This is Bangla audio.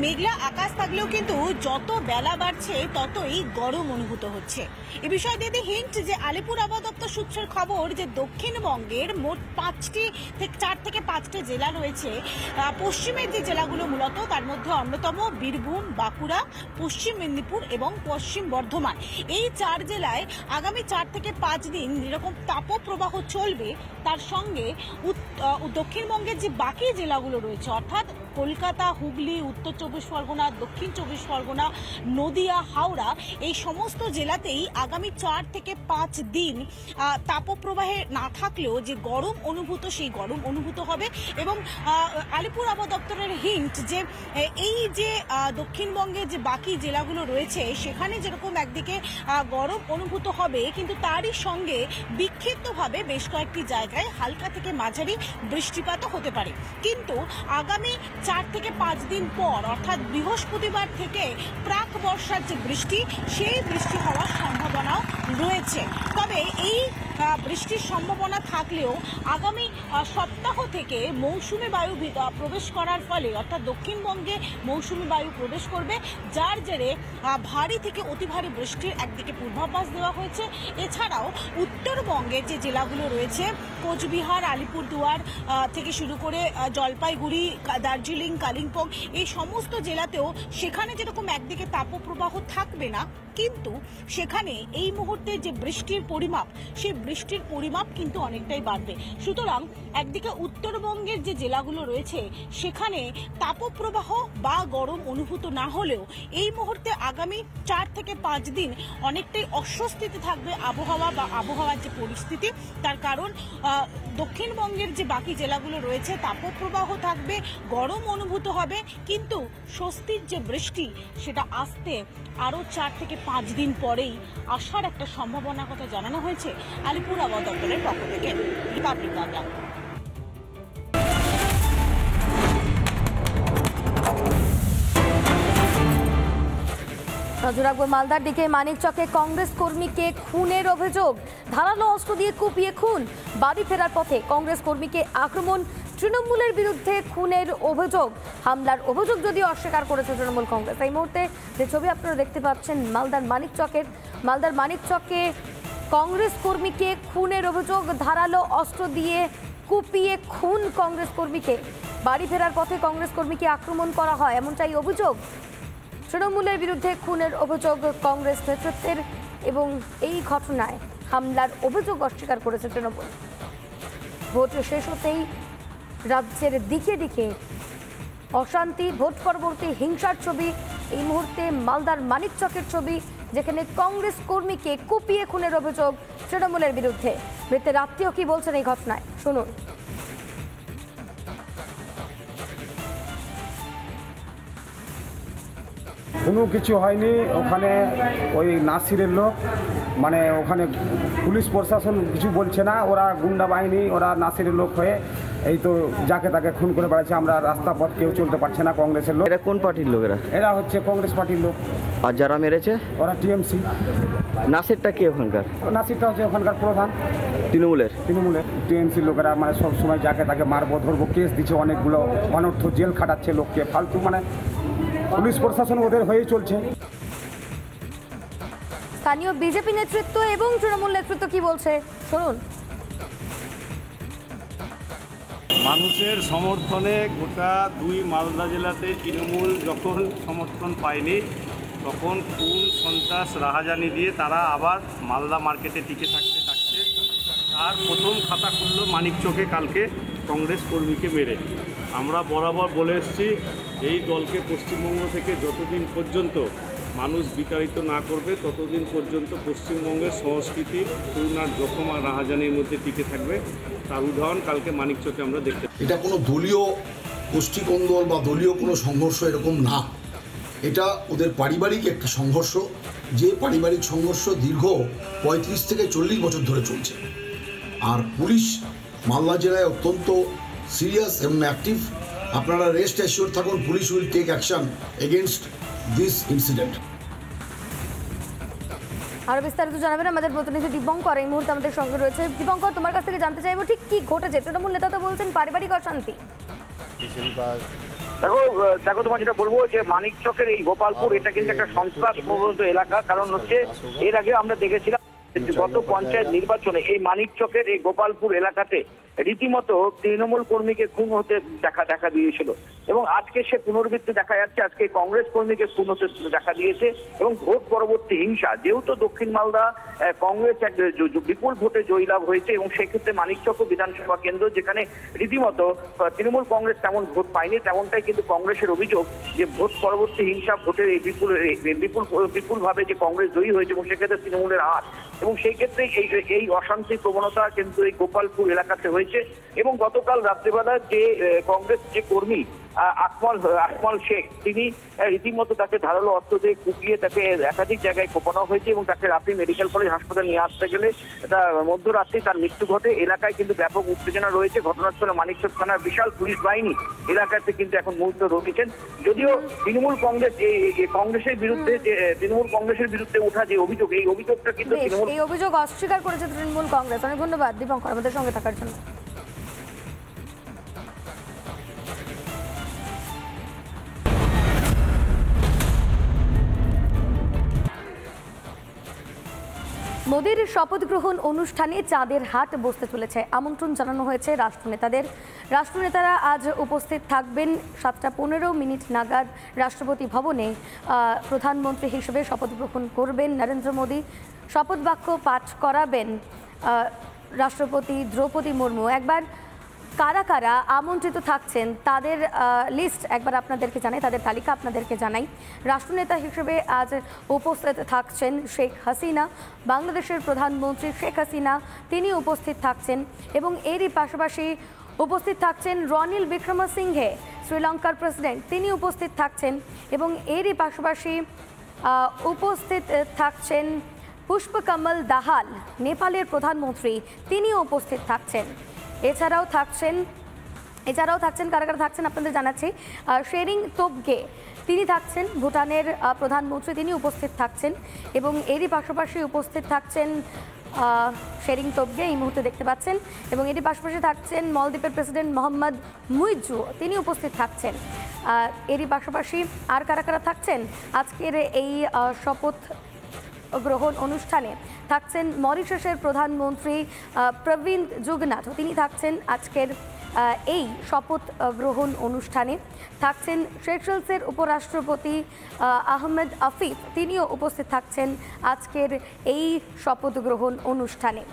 মেঘলা আকাশ থাকলেও কিন্তু যত বেলা বাড়ছে ততই গরম অনুভূত হচ্ছে। এ বিষয়ে দিদি হিন্ট যে আলিপুর আবহাওয়া দপ্তর সূত্রের খবর যে দক্ষিণবঙ্গের মোট 4 থেকে 5টি জেলা রয়েছে। পশ্চিমের যে জেলাগুলো মূলত তার মধ্যে অন্যতম বীরভূম, বাঁকুড়া, পশ্চিম মেদিনীপুর এবং পশ্চিম বর্ধমান। এই 4 জেলায় আগামী 4 থেকে 5 দিন এরকম তাপপ্রবাহ চলবে। তার সঙ্গে দক্ষিণবঙ্গের যে বাকি জেলাগুলো রয়েছে অর্থাৎ কলকাতা, হুগলি, উত্তর 24 পরগনা, দক্ষিণ 24 পরগনা, নদিয়া, হাওড়া এই সমস্ত জেলাতেই আগামী 4 থেকে 5 দিন তাপপ্রবাহে না থাকলেও যে গরম অনুভূত সেই গরম অনুভূত হবে। এবং আলিপুর আবহাওয়া দপ্তরের হিন্ট যে এই যে দক্ষিণবঙ্গের যে বাকি জেলাগুলো রয়েছে সেখানে যেরকম একদিকে গরম অনুভূত হবে কিন্তু তারই সঙ্গে বিক্ষিপ্তভাবে বেশ কয়েকটি জায়গায় হালকা থেকে মাঝারি বৃষ্টিপাতও হতে পারে। কিন্তু আগামী 4 থেকে 5 দিন পর অর্থাৎ বৃহস্পতিবার থেকে প্রাক বর্ষার যে বৃষ্টি সেই বৃষ্টি হওয়ার সম্ভাবনাও রয়েছে। তবে এই বৃষ্টির সম্ভাবনা থাকলেও আগামী সপ্তাহ থেকে মৌসুমি বায়ু প্রবেশ করার ফলে অর্থাৎ দক্ষিণবঙ্গে মৌসুমি বায়ু প্রবেশ করবে, যার জেরে ভারী থেকে অতি ভারী বৃষ্টির একদিকে পূর্বাভাস দেওয়া হয়েছে। এছাড়াও উত্তরবঙ্গের যে জেলাগুলো রয়েছে কোচবিহার, আলিপুরদুয়ার থেকে শুরু করে জলপাইগুড়ি, দার্জিলিং, কালিম্পং এই সমস্ত জেলাতেও সেখানে যেরকম একদিকে তাপপ্রবাহ থাকবে না কিন্তু সেখানে এই মুহূর্তে যে বৃষ্টির পরিমাপ সেই বৃষ্টির পরিমাপ কিন্তু অনেকটাই বাড়বে। সুতরাং একদিকে উত্তরবঙ্গের যে জেলাগুলো রয়েছে সেখানে তাপপ্রবাহ বা গরম অনুভূত না হলেও এই মুহূর্তে আগামী 4 থেকে 5 দিন অনেকটাই অস্বস্তিতে থাকবে আবহাওয়া বা আবহাওয়ার যে পরিস্থিতি। তার কারণ দক্ষিণবঙ্গের যে বাকি জেলাগুলো রয়েছে তাপপ্রবাহ থাকবে, গরম অনুভূত হবে কিন্তু স্বস্তির যে বৃষ্টি সেটা আসতে আরও 4 থেকে 5 দিন পরেই আসার একটা সম্ভাবনার কথা জানানো হয়েছে আলিপুর আবহাওয়া দপ্তরের পক্ষ থেকে। রিপাবলিক বাংলা। নজর রাখবো মালদার দিকে। মানিকচকে কংগ্রেস কর্মীকে খুনের অভিযোগ, ধারালো অস্ত্র দিয়ে কুপিয়ে খুন, বাড়ি ফেরার পথে কংগ্রেস কর্মীকে আক্রমণ, তৃণমূলের বিরুদ্ধে খুনের অভিযোগ। হামলার অভিযোগ যদিও অস্বীকার করেছে তৃণমূল কংগ্রেস। এই মুহূর্তে যে ছবি আপনারা দেখতে পাচ্ছেন মালদার মানিকচকে কংগ্রেস কর্মীকে খুনের অভিযোগ, ধারালো অস্ত্র দিয়ে কুপিয়ে খুন কংগ্রেস কর্মীকে, বাড়ি ফেরার পথে কংগ্রেস কর্মীকে আক্রমণ করা হয় এমনটাই অভিযোগ। তৃণমূলের বিরুদ্ধে খুনের অভিযোগ কংগ্রেস নেতৃত্বের এবং এই ঘটনায় হামলার অভিযোগ অস্বীকার করেছে তৃণমূল। ভোট শেষ হতেই রাজ্যের দিকে দিকে অশান্তি, ভোট পরবর্তী হিংসার ছবি এই মুহূর্তে মালদার মানিকচকের ছবি, যেখানে কংগ্রেস কর্মীকে কুপিয়ে খুনের অভিযোগ তৃণমূলের বিরুদ্ধে। মৃতের আত্মীয় কি বলছেন এই ঘটনায় শুনুন। কোনো কিছু হয়নি ওখানে, ওই নাসিরের লোক মানে ওখানে পুলিশ প্রশাসন কিছু বলছে না, ওরা গুন্ডা বাহিনী, ওরা নাসিরের লোক হয়ে এই তো যাকে তাকে খুন করে বেড়াচ্ছে। আমরা রাস্তা পথ কেউ চলতে পারছে না। কংগ্রেসের লোক। এরা কোন পার্টির লোকেরা? এরা হচ্ছে কংগ্রেস পার্টির লোক। আর যারা মেরেছে ওরা টিএমসি। নাসিরটা কি ওখানকার? নাসিরটা হচ্ছে ওখানকার প্রধান তৃণমূলের। টিএমসির লোকেরা মানে সবসময় যাকে তাকে মারবো ধরবো কেস দিচ্ছে, অনেকগুলো অনর্থ জেল খাটাচ্ছে লোককে ফালতু, মানে পুলিশ প্রশাসন ওদের হয়েই চলছে। স্থানীয় বিজেপি নেতৃত্ব এবং তৃণমূল নেতৃত্ব কি বলছে শুনুন। মানুষের সমর্থনে গোটা 2 মালদা জেলাতে তৃণমূল যখন সমর্থন পায়নি তখন খুন, সন্ত্রাস, রাহাজানি দিয়ে তারা আবার মালদা মার্কেটে টিকে থাকতে আর প্রথম খাতা খুলল মানিকচকে কালকে কংগ্রেস কর্মীকে মেরে। আমরা বরাবর বলে এসেছি এই দলকে পশ্চিমবঙ্গ থেকে যতদিন পর্যন্ত মানুষ বিতাড়িত না করবে ততদিন পর্যন্ত পশ্চিমবঙ্গের সংস্কৃতি করুণার জখম আর রাহাজানির মধ্যে টিকে থাকবে। তার উদাহরণ কালকে মানিকচকে আমরা দেখতে। এটা কোনো দলীয় গোষ্ঠীকন্দল বা দলীয় কোনো সংঘর্ষ এরকম না, এটা ওদের পারিবারিক একটা সংঘর্ষ, যে পারিবারিক সংঘর্ষ দীর্ঘ 35 থেকে 40 বছর ধরে চলছে। আর পুলিশ মালদা জেলায় অত্যন্ত সিরিয়াস এবং অ্যাক্টিভ। আপনারা রেস্ট অ্যাসিওর থাকুন, police will take action against this incident. আরো বিস্তারিত জানাবেন আমাদের প্রতিনিধি দীপঙ্কর এই মুহূর্তে আমাদের সঙ্গে রয়েছে। দীপঙ্কর, তোমার কাছ থেকে জানতে চাইবো ঠিক কি ঘটেছে। তৃণমূল নেতা তো বলছেন পারিবারিক অশান্তি। বেশিরভাগ দেখো দেখো তোমার যেটা বলবো যে মানিকচকের এই গোপালপুর এটা কিন্তু একটা সন্ত্রাস প্রবণিত এলাকা। কারণ হচ্ছে এর আগে আমরা দেখেছিলাম গত পঞ্চায়েত নির্বাচনে এই মানিকচকের এই গোপালপুর এলাকাতে রীতিমতো তৃণমূল কর্মীকে খুন হতে দেখা দিয়েছিল এবং আজকে সে পুনরাবৃত্তি দেখা যাচ্ছে। আজকে কংগ্রেস কর্মীকে খুন হতে দেখা দিয়েছে এবং ভোট পরবর্তী হিংসা, যেহেতু দক্ষিণ মালদা কংগ্রেস এক বিপুল ভোটে জয়লাভ হয়েছে এবং সেক্ষেত্রে মানিকচক বিধানসভা কেন্দ্র যেখানে রীতিমতো তৃণমূল কংগ্রেস তেমন ভোট পায়নি, তেমনটাই কিন্তু কংগ্রেসের অভিযোগ যে ভোট পরবর্তী হিংসা, ভোটের এই বিপুলভাবে যে কংগ্রেস জয়ী হয়েছে এবং সেক্ষেত্রে তৃণমূলের হাত এবং সেই ক্ষেত্রে এই অশান্তি প্রবণতা কিন্তু এই গোপালপুর এলাকাতে হয়েছে। এবং গতকাল রাত্রেবেলা যে কংগ্রেস যে কর্মী আকমল শেখ, তিনি রীতিমতো তাকে ধারালো অস্ত্র দিয়ে কুপিয়ে তাকে একাধিক জায়গায় কোপানো হয়েছে এবং তাকে রাতে মেডিকেল কলেজ হাসপাতালে নিয়ে আসতে গেলে মধ্যরাত্রি তার মৃত্যু ঘটে। এলাকায় কিন্তু ব্যাপক উত্তেজনা রয়েছে। ঘটনাস্থলে মানিকচক থানার বিশাল পুলিশ বাহিনী এলাকাতে কিন্তু এখন মুহূর্তে রয়েছেন। যদিও তৃণমূল কংগ্রেসের বিরুদ্ধে ওঠা যে অভিযোগ, এই অভিযোগটা কিন্তু এই অভিযোগ অস্বীকার করেছে তৃণমূল কংগ্রেস। অনেক ধন্যবাদ দীপঙ্কর আমাদের সঙ্গে থাকার জন্য। মোদির শপথ গ্রহণ অনুষ্ঠানে চাঁদের হাট বসতে চলেছে। আমন্ত্রণ জানানো হয়েছে রাষ্ট্রনেতাদের। রাষ্ট্রনেতারা আজ উপস্থিত থাকবেন 7:15 নাগাদ রাষ্ট্রপতি ভবনে। প্রধানমন্ত্রী হিসেবে শপথ গ্রহণ করবেন নরেন্দ্র মোদী। শপথ বাক্য পাঠ করাবেন রাষ্ট্রপতি দ্রৌপদী মুর্মু। একবার কারা কারা আমন্ত্রিত থাকছেন তাদের লিস্ট একবার আপনাদেরকে জানাই, তাদের তালিকা আপনাদেরকে জানাই। রাষ্ট্রনেতা হিসেবে আজ উপস্থিত থাকছেন শেখ হাসিনা, বাংলাদেশের প্রধানমন্ত্রী শেখ হাসিনা, তিনি উপস্থিত থাকছেন এবং এরই পাশাপাশি উপস্থিত থাকছেন রনিল বিক্রমসিংঘে, শ্রীলঙ্কার প্রেসিডেন্ট, তিনি উপস্থিত থাকছেন এবং এরই পাশাপাশি উপস্থিত থাকছেন পুষ্পকমল দাহাল, নেপালের প্রধানমন্ত্রী, তিনিও উপস্থিত থাকছেন। এছাড়াও থাকছেন কারা কারা থাকছেন আপনাদের জানাচ্ছি। শেরিং তোবগে, তিনি থাকছেন ভুটানের প্রধানমন্ত্রী, তিনি উপস্থিত থাকছেন এবং এরই পাশাপাশি উপস্থিত থাকছেন শেরিং তোবগে, এই মুহূর্তে দেখতে পাচ্ছেন, এবং এরই পাশাপাশি থাকছেন মলদ্বীপের প্রেসিডেন্ট মোহাম্মদ মুইজু, তিনি উপস্থিত থাকছেন। এরই পাশাপাশি আর কারা কারা থাকছেন আজকের এই শপথ গ্রহণ অনুষ্ঠানে থাকছেন মরিশাসের প্রধানমন্ত্রী প্রবীন্দ জুগনাথ, তিনি থাকছেন আজকের এই শপথ গ্রহণ অনুষ্ঠানে। থাকছেন সেশেলসের উপরাষ্ট্রপতি আহমেদ আফিফ, তিনিও উপস্থিত থাকছেন আজকের এই শপথ গ্রহণ অনুষ্ঠানে।